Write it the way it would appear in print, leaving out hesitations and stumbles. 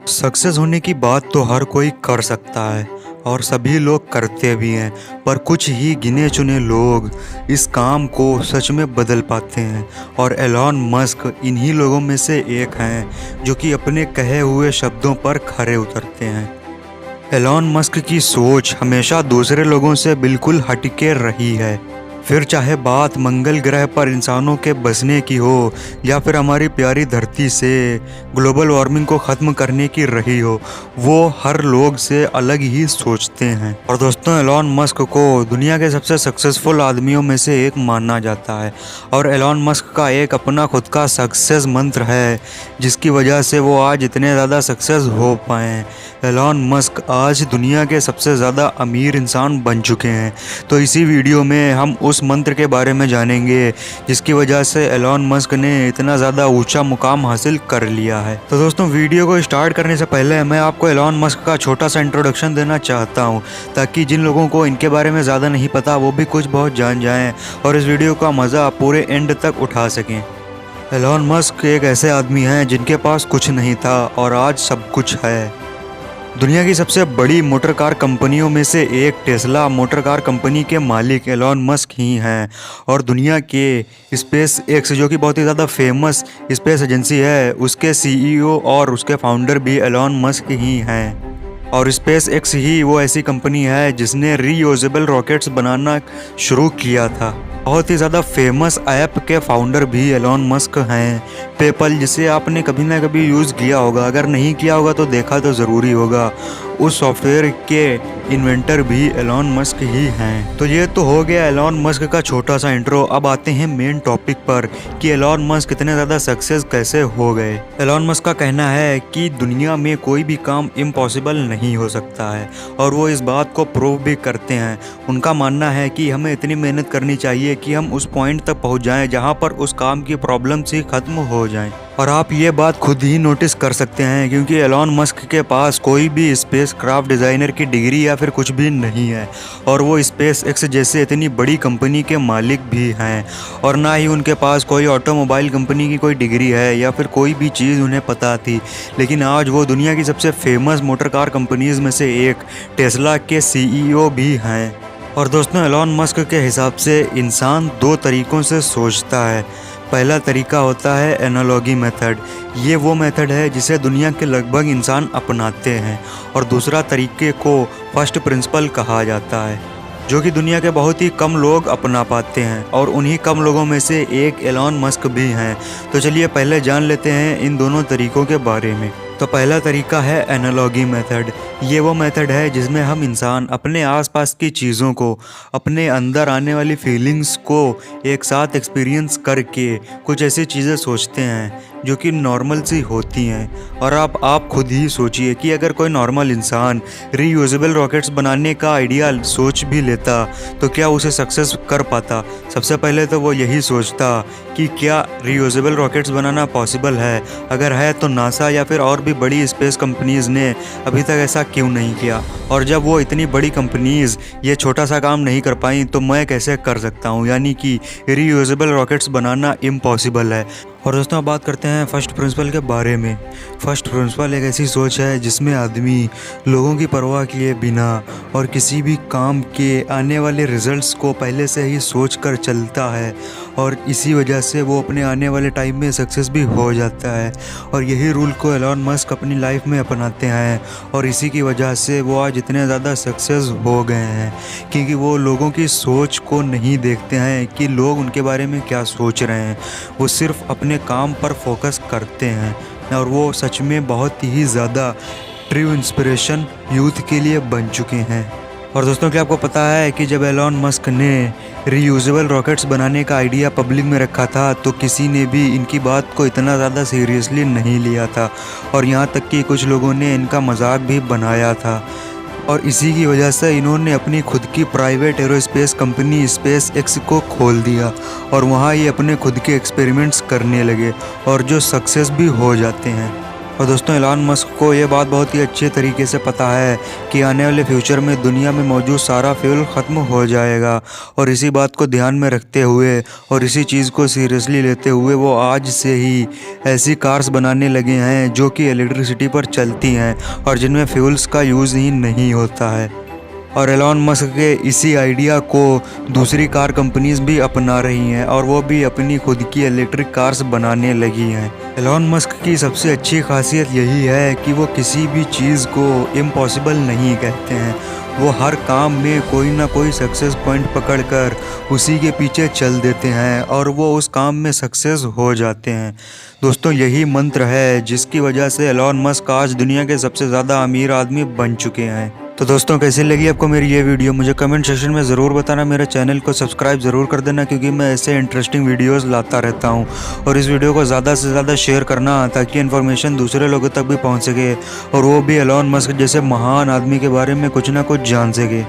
Success होने की बात तो हर कोई कर सकता है और सभी लोग करते भी हैं, पर कुछ ही गिने चुने लोग इस काम को सच में बदल पाते हैं। और एलॉन मस्क इन्हीं लोगों में से एक हैं जो कि अपने कहे हुए शब्दों पर खरे उतरते हैं। एलॉन मस्क की सोच हमेशा दूसरे लोगों से बिल्कुल हटके रही है। फिर चाहे बात मंगल ग्रह पर इंसानों के बसने की हो या फिर हमारी प्यारी धरती से ग्लोबल वार्मिंग को ख़त्म करने की रही हो, वो हर लोग से अलग ही सोचते हैं। और दोस्तों, एलॉन मस्क को दुनिया के सबसे सक्सेसफुल आदमियों में से एक माना जाता है और एलॉन मस्क का एक अपना खुद का सक्सेस मंत्र है जिसकी वजह से वो आज इतने ज़्यादा सक्सेस हो पाए हैं। एलॉन मस्क आज दुनिया के सबसे ज़्यादा अमीर इंसान बन चुके हैं। तो इसी वीडियो में हम उस मंत्र के बारे में जानेंगे जिसकी वजह से एलॉन मस्क ने इतना ज़्यादा ऊंचा मुकाम हासिल कर लिया है। तो दोस्तों, वीडियो को स्टार्ट करने से पहले मैं आपको एलॉन मस्क का छोटा सा इंट्रोडक्शन देना चाहता हूं ताकि जिन लोगों को इनके बारे में ज़्यादा नहीं पता वो भी कुछ बहुत जान जाएं और इस वीडियो का मज़ा पूरे एंड तक उठा सकें। एलॉन मस्क एक ऐसे आदमी हैं जिनके पास कुछ नहीं था और आज सब कुछ है। दुनिया की सबसे बड़ी मोटर कार कंपनियों में से एक टेस्ला मोटर कार कंपनी के मालिक एलॉन मस्क ही हैं और दुनिया के स्पेस एक्स जो कि बहुत ही ज़्यादा फेमस स्पेस एजेंसी है उसके सीईओ और उसके फाउंडर भी एलॉन मस्क ही हैं। और स्पेस एक्स ही वो ऐसी कंपनी है जिसने रीयूजेबल रॉकेट्स बनाना शुरू किया था। बहुत ही ज़्यादा फेमस ऐप के फाउंडर भी एलॉन मस्क हैं। पेपल, जिसे आपने कभी ना कभी यूज़ किया होगा, अगर नहीं किया होगा तो देखा तो ज़रूरी होगा, उस सॉफ्टवेयर के इन्वेंटर भी एलॉन मस्क ही हैं। तो ये तो हो गया एलॉन मस्क का छोटा सा इंट्रो। अब आते हैं मेन टॉपिक पर कि एलॉन मस्क इतने ज़्यादा सक्सेस कैसे हो गए। एलॉन मस्क का कहना है कि दुनिया में कोई भी काम इम्पॉसिबल नहीं हो सकता है और वो इस बात को प्रूव भी करते हैं। उनका मानना है कि हमें इतनी मेहनत करनी चाहिए कि हम उस पॉइंट तक पहुंच जाएं जहां पर उस काम की प्रॉब्लम्स ही खत्म हो जाएं। और आप ये बात खुद ही नोटिस कर सकते हैं क्योंकि एलॉन मस्क के पास कोई भी स्पेस क्राफ्ट डिज़ाइनर की डिग्री या फिर कुछ भी नहीं है और वो स्पेस एक्स जैसे इतनी बड़ी कंपनी के मालिक भी हैं। और ना ही उनके पास कोई ऑटोमोबाइल कंपनी की कोई डिग्री है या फिर कोई भी चीज़ उन्हें पता थी, लेकिन आज वो दुनिया की सबसे फेमस मोटर कार कंपनीज़ में से एक टेस्ला के सीईओ भी हैं। और दोस्तों, एलॉन मस्क के हिसाब से इंसान दो तरीक़ों से सोचता है। पहला तरीका होता है एनालॉजी मेथड। ये वो मेथड है जिसे दुनिया के लगभग इंसान अपनाते हैं। और दूसरा तरीके को फर्स्ट प्रिंसिपल कहा जाता है जो कि दुनिया के बहुत ही कम लोग अपना पाते हैं और उन्हीं कम लोगों में से एक एलॉन मस्क भी हैं। तो चलिए पहले जान लेते हैं इन दोनों तरीकों के बारे में। तो पहला तरीका है एनालॉजी मेथड। ये वो मेथड है जिसमें हम इंसान अपने आसपास की चीज़ों को, अपने अंदर आने वाली फीलिंग्स को एक साथ एक्सपीरियंस करके कुछ ऐसी चीज़ें सोचते हैं जो कि नॉर्मल सी होती हैं। और आप खुद ही सोचिए कि अगर कोई नॉर्मल इंसान रीयूजेबल रॉकेट्स बनाने का आइडिया सोच भी लेता तो क्या उसे सक्सेस कर पाता? सबसे पहले तो वो यही सोचता कि क्या रीयूजेबल रॉकेट्स बनाना पॉसिबल है, अगर है तो नासा या फिर और भी बड़ी स्पेस कंपनीज़ ने अभी तक ऐसा क्यों नहीं किया। और जब वो इतनी बड़ी कंपनीज़ ये छोटा सा काम नहीं कर पाई तो मैं कैसे कर सकता हूँ, यानी कि रीयूजेबल रॉकेट्स बनाना इम्पॉसिबल है। और दोस्तों, अब बात करते हैं फर्स्ट प्रिंसिपल के बारे में। फर्स्ट प्रिंसिपल एक ऐसी सोच है जिसमें आदमी लोगों की परवाह किए बिना और किसी भी काम के आने वाले रिजल्ट्स को पहले से ही सोच कर चलता है और इसी वजह से वो अपने आने वाले टाइम में सक्सेस भी हो जाता है। और यही रूल को एलॉन मस्क अपनी लाइफ में अपनाते हैं और इसी की वजह से वो आज इतने ज़्यादा सक्सेस हो गए हैं क्योंकि वो लोगों की सोच को नहीं देखते हैं कि लोग उनके बारे में क्या सोच रहे हैं। वो सिर्फ अपने काम पर फोकस करते हैं और वो सच में बहुत ही ज़्यादा ट्रू इंस्पिरेशन यूथ के लिए बन चुके हैं। और दोस्तों, क्या आपको पता है कि जब एलॉन मस्क ने रीयूजेबल रॉकेट्स बनाने का आइडिया पब्लिक में रखा था तो किसी ने भी इनकी बात को इतना ज़्यादा सीरियसली नहीं लिया था और यहाँ तक कि कुछ लोगों ने इनका मजाक भी बनाया था। और इसी की वजह से इन्होंने अपनी खुद की private aerospace company space x को खोल दिया और वहाँ ये अपने खुद के एक्सपेरिमेंट्स करने लगे और जो सक्सेस भी हो जाते हैं। और दोस्तों एलन मस्क को ये बात बहुत ही अच्छे तरीके से पता है कि आने वाले फ्यूचर में दुनिया में मौजूद सारा फ्यूल ख़त्म हो जाएगा, और इसी बात को ध्यान में रखते हुए और इसी चीज़ को सीरियसली लेते हुए वो आज से ही ऐसी कार्स बनाने लगे हैं जो कि इलेक्ट्रिसिटी पर चलती हैं और जिनमें फ्यूल्स का यूज़ ही नहीं होता है। और एलन मस्क के इसी आइडिया को दूसरी कार कंपनीज भी अपना रही हैं और वो भी अपनी खुद की इलेक्ट्रिक कार्स बनाने लगी हैं। एलन मस्क की सबसे अच्छी खासियत यही है कि वो किसी भी चीज़ को इम्पॉसिबल नहीं कहते हैं। वो हर काम में कोई ना कोई सक्सेस पॉइंट पकड़कर उसी के पीछे चल देते हैं और वो उस काम में सक्सेस हो जाते हैं। दोस्तों यही मंत्र है जिसकी वजह से एलन मस्क आज दुनिया के सबसे ज़्यादा अमीर आदमी बन चुके हैं। तो दोस्तों कैसी लगी आपको मेरी ये वीडियो मुझे कमेंट सेक्शन में ज़रूर बताना। मेरे चैनल को सब्सक्राइब ज़रूर कर देना क्योंकि मैं ऐसे इंटरेस्टिंग वीडियोस लाता रहता हूँ। और इस वीडियो को ज़्यादा से ज़्यादा शेयर करना ताकि इन्फॉर्मेशन दूसरे लोगों तक भी पहुँच सके और वो भी एलन मस्क जैसे महान आदमी के बारे में कुछ ना कुछ जान सके।